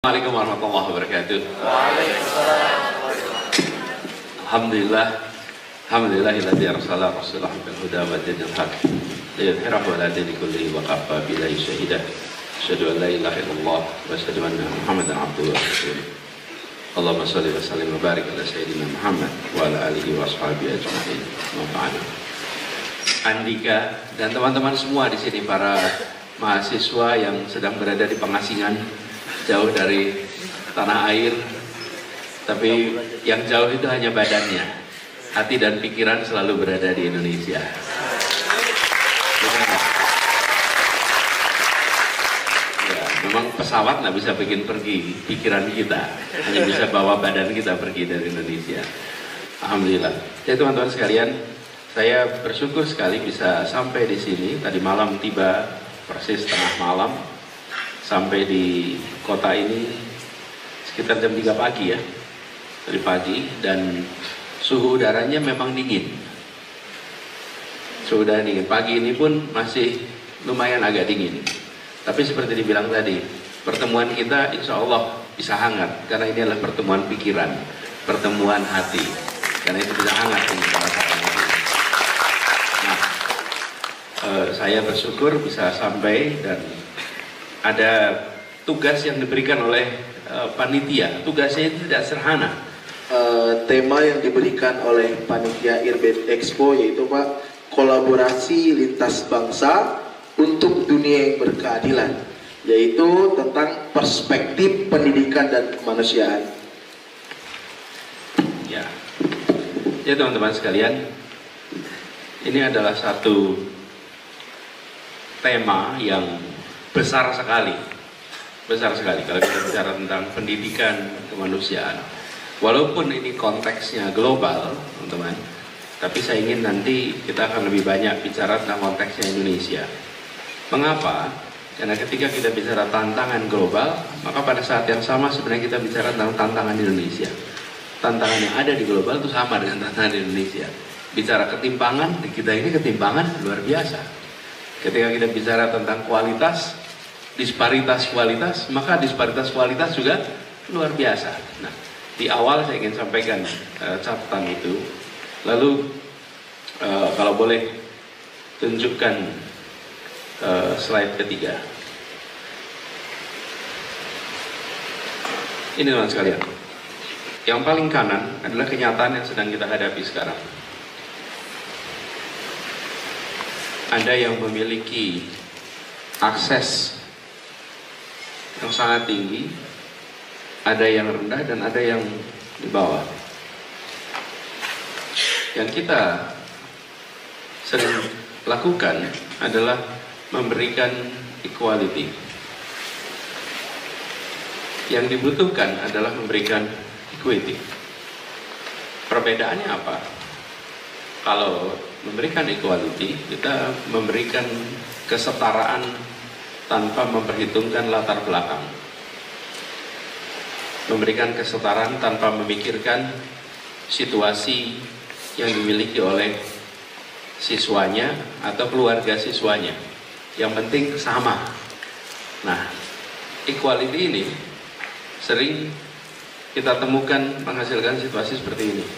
Assalamualaikum warahmatullahi wabarakatuh. Alhamdulillahilladzi arsala rasulahu bil huda wa dinil haq liyudhhirahu 'ala dini kullihi wa kafa billahi shahida. Asyhadu an la ilaha illallah wa asyhadu anna Muhammadan abduhu wa rasuluh. Allahumma shalli wa sallim wa barik ala sayyidina Muhammad wa ala alihi wa ashabihi ajma'in. Wa ba'd. Andika dan teman-teman semua di sini, para mahasiswa yang sedang berada di pengasingan jauh dari tanah air, tapi yang jauh itu hanya badannya, hati dan pikiran selalu berada di Indonesia. Ya, memang pesawat nggak bisa bikin pergi pikiran kita, hanya bisa bawa badan kita pergi dari Indonesia. Alhamdulillah. Jadi teman-teman sekalian, saya bersyukur sekali bisa sampai di sini. Tadi malam tiba persis tengah malam. Sampai di kota ini sekitar jam 3 pagi ya, dari pagi, dan suhu udaranya memang dingin. Suhu udara dingin. Pagi ini pun masih lumayan agak dingin. Tapi seperti dibilang tadi, pertemuan kita insya Allah bisa hangat, karena ini adalah pertemuan pikiran, pertemuan hati. Karena itu bisa hangat ini perasaan. Nah, saya bersyukur bisa sampai, dan ada tugas yang diberikan oleh panitia. Tugasnya itu tidak sederhana. Tema yang diberikan oleh panitia IRBET Expo yaitu Pak, kolaborasi lintas bangsa untuk dunia yang berkeadilan, yaitu tentang perspektif pendidikan dan kemanusiaan. Ya, ya teman-teman sekalian, ini adalah satu tema yang besar sekali kalau kita bicara tentang pendidikan kemanusiaan. Walaupun ini konteksnya global, teman-teman, tapi saya ingin nanti kita akan lebih banyak bicara tentang konteksnya Indonesia. Mengapa? Karena ketika kita bicara tantangan global, maka pada saat yang sama sebenarnya kita bicara tentang tantangan Indonesia. Tantangan yang ada di global itu sama dengan tantangan di Indonesia. Bicara ketimpangan, di kita ini ketimpangan luar biasa. Ketika kita bicara tentang kualitas, disparitas kualitas, maka disparitas kualitas juga luar biasa. Nah, di awal saya ingin sampaikan catatan itu. Lalu kalau boleh tunjukkan slide ketiga. Ini teman sekalian, yang paling kanan adalah kenyataan yang sedang kita hadapi sekarang. Ada yang memiliki akses yang sangat tinggi, ada yang rendah, dan ada yang di bawah. Yang kita sering lakukan adalah memberikan equality. Yang dibutuhkan adalah memberikan equity. Perbedaannya apa? Kalau memberikan equality, kita memberikan kesetaraan tanpa memperhitungkan latar belakang. Memberikan kesetaraan tanpa memikirkan situasi yang dimiliki oleh siswanya atau keluarga siswanya. Yang penting sama. Nah, equality ini sering kita temukan menghasilkan situasi seperti ini.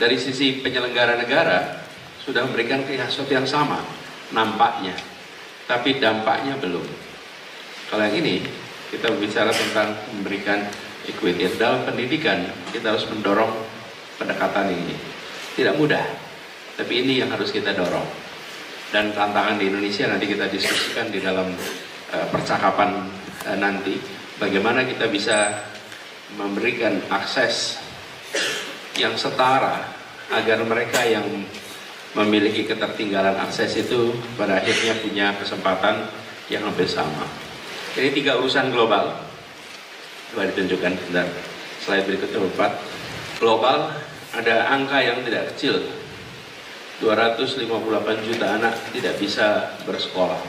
Dari sisi penyelenggara negara sudah memberikan sesuatu yang sama nampaknya, tapi dampaknya belum. Kalau yang ini kita bicara tentang memberikan equity dalam pendidikan, kita harus mendorong pendekatan ini. Tidak mudah, tapi ini yang harus kita dorong. Dan tantangan di Indonesia nanti kita diskusikan di dalam percakapan nanti, bagaimana kita bisa memberikan akses yang setara agar mereka yang memiliki ketertinggalan akses itu pada akhirnya punya kesempatan yang hampir sama. Ini 3 urusan global. Coba ditunjukkan sebentar. Slide berikutnya 4. Global ada angka yang tidak kecil. 258 juta anak tidak bisa bersekolah.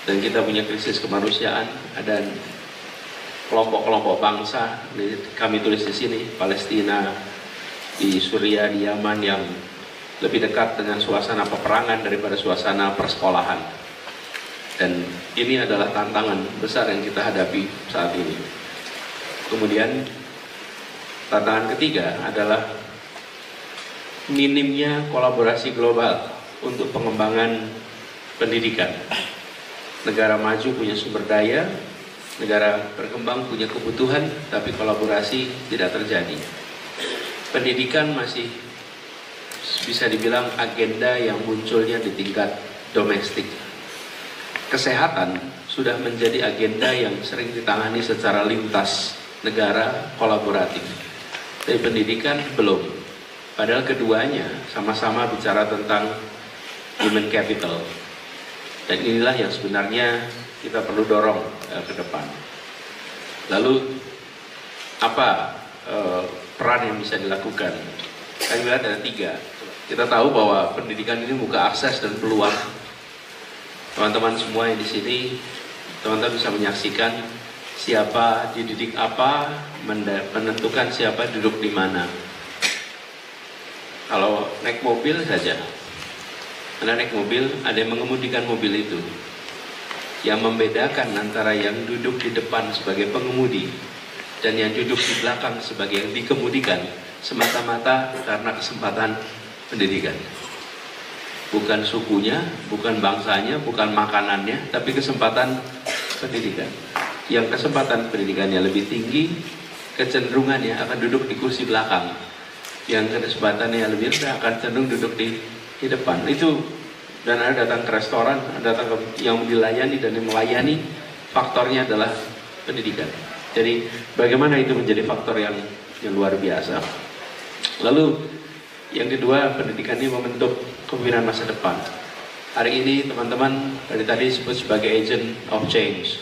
Dan kita punya krisis kemanusiaan, ada kelompok-kelompok bangsa, kami tulis di sini, Palestina, di Suriah, di Yaman, yang lebih dekat dengan suasana peperangan daripada suasana persekolahan. Dan Ini adalah tantangan besar yang kita hadapi saat ini. Kemudian tantangan ketiga adalah minimnya kolaborasi global untuk pengembangan pendidikan. Negara maju punya sumber daya, negara berkembang punya kebutuhan, tapi kolaborasi tidak terjadi. Pendidikan masih bisa dibilang agenda yang munculnya di tingkat domestik. Kesehatan sudah menjadi agenda yang sering ditangani secara lintas negara kolaboratif. Tapi pendidikan belum. Padahal keduanya sama-sama bicara tentang human capital. Dan inilah yang sebenarnya kita perlu dorong ke depan. Lalu apa peran yang bisa dilakukan? Kami lihat ada 3. Kita tahu bahwa pendidikan ini membuka akses dan peluang. Teman-teman semua yang di sini, teman-teman bisa menyaksikan siapa dididik apa, menentukan siapa duduk di mana. Kalau naik mobil saja, Anda naik mobil, ada yang mengemudikan mobil itu. Yang membedakan antara yang duduk di depan sebagai pengemudi dan yang duduk di belakang sebagai yang dikemudikan semata-mata karena kesempatan pendidikan. Bukan sukunya, bukan bangsanya, bukan makanannya, tapi kesempatan pendidikan. Yang kesempatan pendidikannya lebih tinggi, kecenderungannya akan duduk di kursi belakang. Yang kesempatannya lebih rendah akan cenderung duduk di depan. Itu, dan Anda datang ke restoran, Anda datang ke yang dilayani dan yang melayani, faktornya adalah pendidikan. Jadi bagaimana itu menjadi faktor yang luar biasa. Lalu yang kedua, pendidikan ini membentuk kepemimpinan masa depan. Hari ini teman-teman dari tadi disebut sebagai agent of change.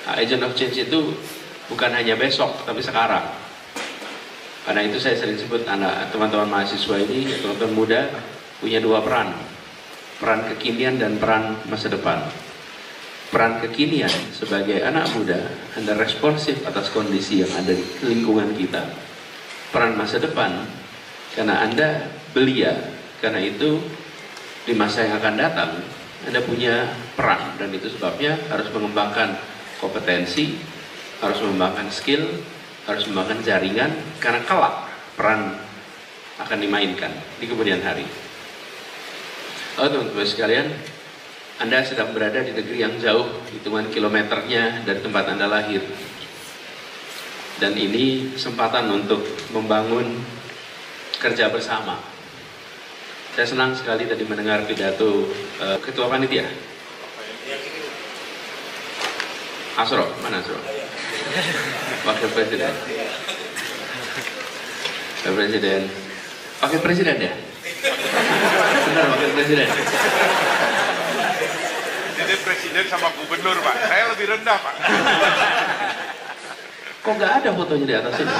Agent of change itu bukan hanya besok, tapi sekarang. Karena itu saya sering sebut teman-teman mahasiswa ini, teman-teman muda punya 2 peran. Peran kekinian dan peran masa depan. Peran kekinian sebagai anak muda, Anda responsif atas kondisi yang ada di lingkungan kita. Peran masa depan, karena Anda belia, karena itu di masa yang akan datang Anda punya peran, dan itu sebabnya harus mengembangkan kompetensi, harus mengembangkan skill, harus mengembangkan jaringan, karena kelak peran akan dimainkan di kemudian hari. Oh teman-teman sekalian, Anda sedang berada di negeri yang jauh, hitungan kilometernya dari tempat Anda lahir. Dan ini kesempatan untuk membangun kerja bersama. Saya senang sekali tadi mendengar pidato Ketua Panitia. Asro, mana Asro? Wakil Presiden. Wakil Presiden. Wakil Presiden ya? Benar, Wakil Presiden. Jadi Presiden sama Gubernur, Pak. Saya lebih rendah, Pak. Kok nggak ada fotonya di atas ini?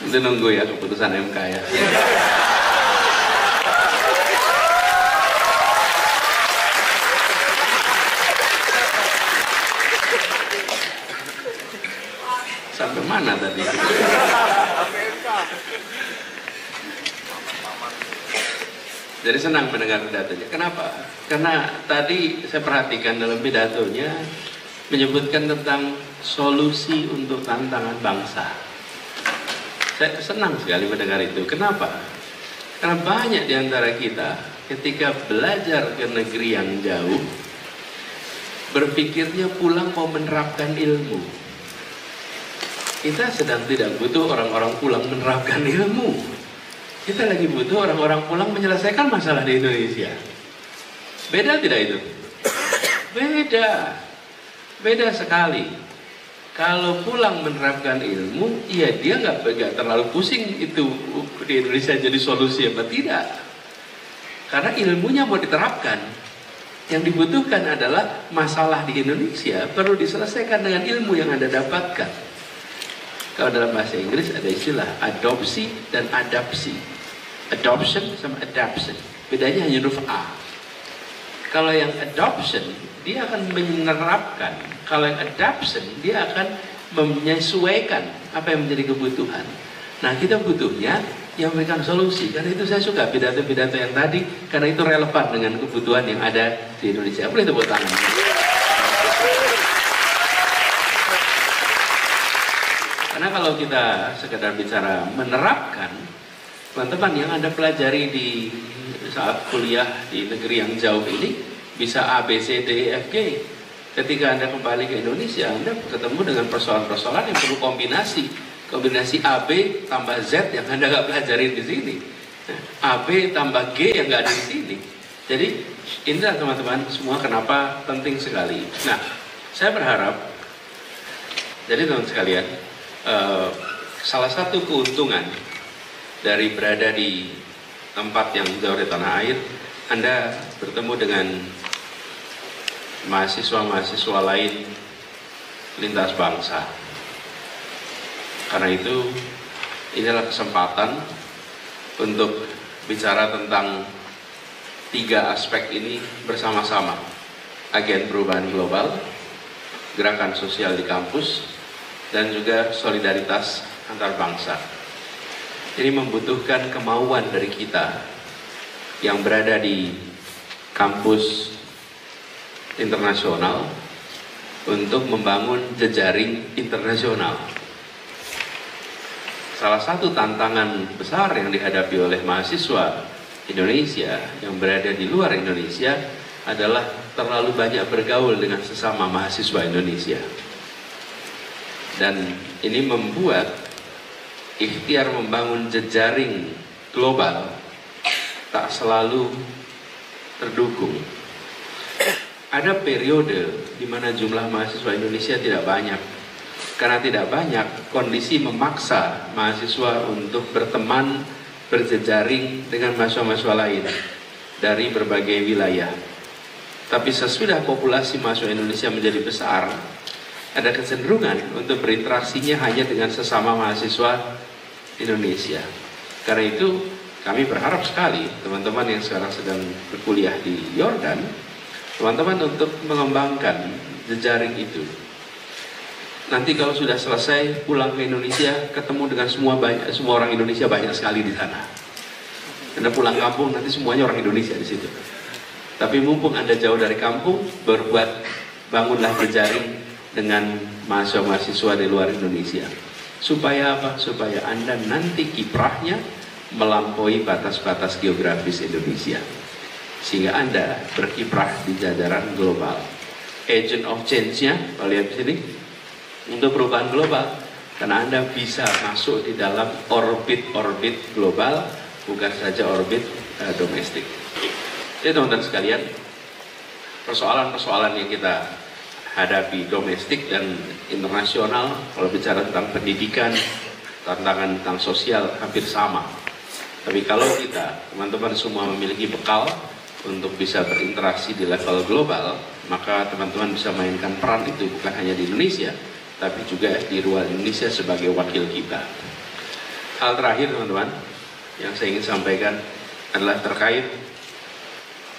Nanti nunggu ya keputusan MK ya. Sampai mana tadi? Jadi senang mendengar pidatonya. Kenapa? Karena tadi saya perhatikan dalam pidatonya menyebutkan tentang solusi untuk tantangan bangsa. Saya senang sekali mendengar itu. Kenapa? Karena banyak di antara kita ketika belajar ke negeri yang jauh, berpikirnya pulang mau menerapkan ilmu. Kita sedang tidak butuh orang-orang pulang menerapkan ilmu. Kita lagi butuh orang-orang pulang menyelesaikan masalah di Indonesia. Beda tidak itu? Beda. Beda sekali. Kalau pulang menerapkan ilmu, ya dia nggak terlalu pusing itu di Indonesia jadi solusi apa tidak. Karena ilmunya mau diterapkan. Yang dibutuhkan adalah masalah di Indonesia perlu diselesaikan dengan ilmu yang Anda dapatkan. Kalau dalam bahasa Inggris ada istilah adopsi dan adapsi. Adoption sama adaption. Bedanya hanya huruf A. Kalau yang adoption, dia akan menerapkan. Kalau yang adaption, dia akan menyesuaikan apa yang menjadi kebutuhan. Nah, kita butuhnya yang memberikan solusi. Karena itu saya suka pidato-pidato yang tadi, karena itu relevan dengan kebutuhan yang ada di Indonesia. Boleh tepuk tangan. Karena kalau kita sekedar bicara menerapkan, teman-teman yang Anda pelajari di saat kuliah di negeri yang jauh ini bisa A, B, C, D, E, F, G. Ketika Anda kembali ke Indonesia, Anda ketemu dengan persoalan-persoalan yang perlu kombinasi A, B tambah Z yang Anda nggak pelajari di sini. A, B tambah G yang nggak ada di sini. Jadi inilah teman-teman semua kenapa penting sekali. Nah, saya berharap, jadi teman-teman sekalian, salah satu keuntungan dari berada di tempat yang jauh dari tanah air, Anda bertemu dengan mahasiswa-mahasiswa lain lintas bangsa. Karena itu, inilah kesempatan untuk bicara tentang 3 aspek ini bersama-sama. Agen perubahan global, gerakan sosial di kampus, dan juga solidaritas antar bangsa. Ini membutuhkan kemauan dari kita yang berada di kampus internasional untuk membangun jejaring internasional. Salah satu tantangan besar yang dihadapi oleh mahasiswa Indonesia yang berada di luar Indonesia adalah terlalu banyak bergaul dengan sesama mahasiswa Indonesia. Dan ini membuat ikhtiar membangun jejaring global tak selalu terdukung. Ada periode di mana jumlah mahasiswa Indonesia tidak banyak. Karena tidak banyak, kondisi memaksa mahasiswa untuk berteman, berjejaring dengan mahasiswa-mahasiswa lain dari berbagai wilayah. Tapi sesudah populasi mahasiswa Indonesia menjadi besar, ada kecenderungan untuk berinteraksinya hanya dengan sesama mahasiswa Indonesia. Karena itu kami berharap sekali teman-teman yang sekarang sedang berkuliah di Yordan, teman-teman untuk mengembangkan jejaring itu. Nanti kalau sudah selesai pulang ke Indonesia, ketemu dengan semua orang Indonesia banyak sekali di sana. Anda pulang kampung nanti semuanya orang Indonesia di situ. Tapi mumpung Anda jauh dari kampung, bangunlah jejaring dengan mahasiswa-mahasiswa di luar Indonesia. Supaya apa? Supaya Anda nanti kiprahnya melampaui batas-batas geografis Indonesia. Sehingga Anda berkiprah di jajaran global. Agent of change-nya, kalau lihat di sini, untuk perubahan global. Karena Anda bisa masuk di dalam orbit global, bukan saja orbit domestik. Jadi teman-teman sekalian, persoalan-persoalan yang kita hadapi domestik dan internasional, kalau bicara tentang pendidikan, tantangan tentang sosial hampir sama. Tapi kalau kita, teman-teman semua memiliki bekal untuk bisa berinteraksi di level global, maka teman-teman bisa mainkan peran itu bukan hanya di Indonesia, tapi juga di luar Indonesia sebagai wakil kita. Hal terakhir teman-teman, yang saya ingin sampaikan adalah terkait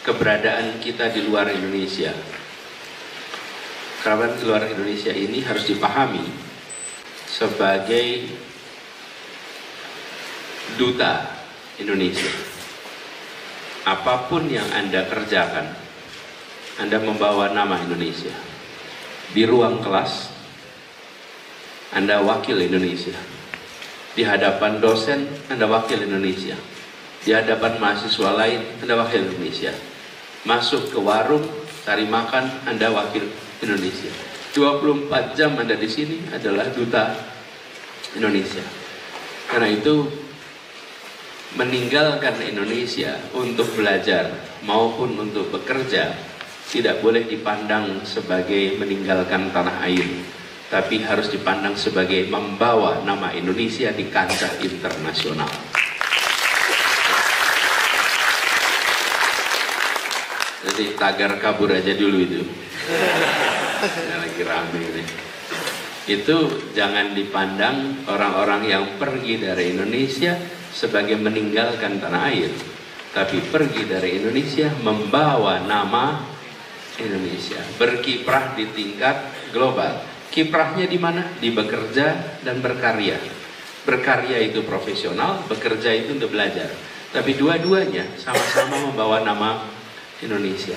keberadaan kita di luar Indonesia. Keberadaan di luar Indonesia ini harus dipahami sebagai duta Indonesia. Apapun yang Anda kerjakan, Anda membawa nama Indonesia. Di ruang kelas, Anda wakil Indonesia. Di hadapan dosen, Anda wakil Indonesia. Di hadapan mahasiswa lain, Anda wakil Indonesia. Masuk ke warung, cari makan, Anda wakil Indonesia. 24 jam Anda di sini adalah duta Indonesia. Karena itu, meninggalkan Indonesia untuk belajar maupun untuk bekerja tidak boleh dipandang sebagai meninggalkan tanah air, tapi harus dipandang sebagai membawa nama Indonesia di kancah internasional. Jadi tagar kabur aja dulu itu. Yang lagi rame ini. Itu jangan dipandang orang-orang yang pergi dari Indonesia sebagai meninggalkan tanah air, tapi pergi dari Indonesia membawa nama Indonesia, berkiprah di tingkat global. Kiprahnya di mana? Di bekerja dan berkarya. Berkarya itu profesional, bekerja itu untuk belajar. Tapi dua-duanya sama-sama membawa nama Indonesia.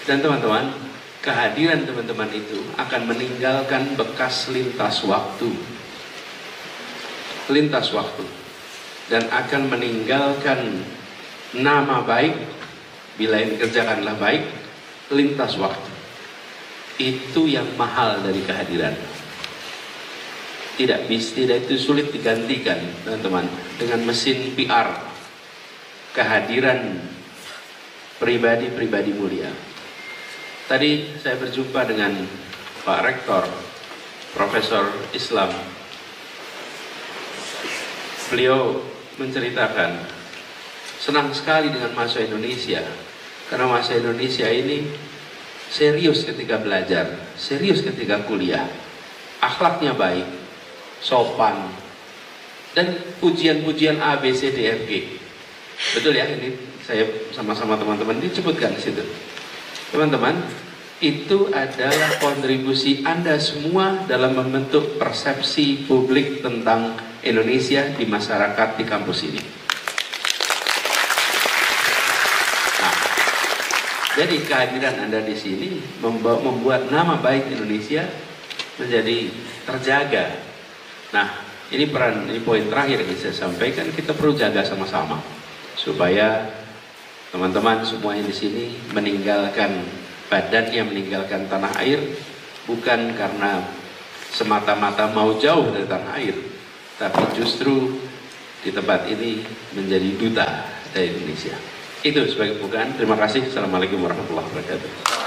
Dan teman-teman, kehadiran teman-teman itu akan meninggalkan bekas lintas waktu. Lintas waktu. Dan akan meninggalkan nama baik, bila yang dikerjakanlah baik, lintas waktu. Itu yang mahal dari kehadiran. Tidak itu sulit digantikan, teman-teman, dengan mesin PR. Kehadiran pribadi-pribadi mulia. Tadi saya berjumpa dengan Pak Rektor, Profesor Islam. Beliau menceritakan senang sekali dengan mahasiswa Indonesia, karena mahasiswa Indonesia ini serius ketika belajar, serius ketika kuliah, akhlaknya baik, sopan, dan pujian-pujian A, B, C, D, F, G. Betul ya, ini saya sama-sama teman-teman disebutkan di situ. Teman-teman, itu adalah kontribusi Anda semua dalam membentuk persepsi publik tentang Indonesia di masyarakat di kampus ini. Jadi kehadiran Anda di sini membuat nama baik Indonesia menjadi terjaga. Nah, ini poin terakhir yang saya sampaikan, kita perlu jaga sama-sama supaya teman-teman semua yang di sini meninggalkan badannya, meninggalkan tanah air bukan karena semata-mata mau jauh dari tanah air, tapi justru di tempat ini menjadi duta dari Indonesia. Itu sebagai pembukaan. Terima kasih. Assalamualaikum warahmatullahi wabarakatuh.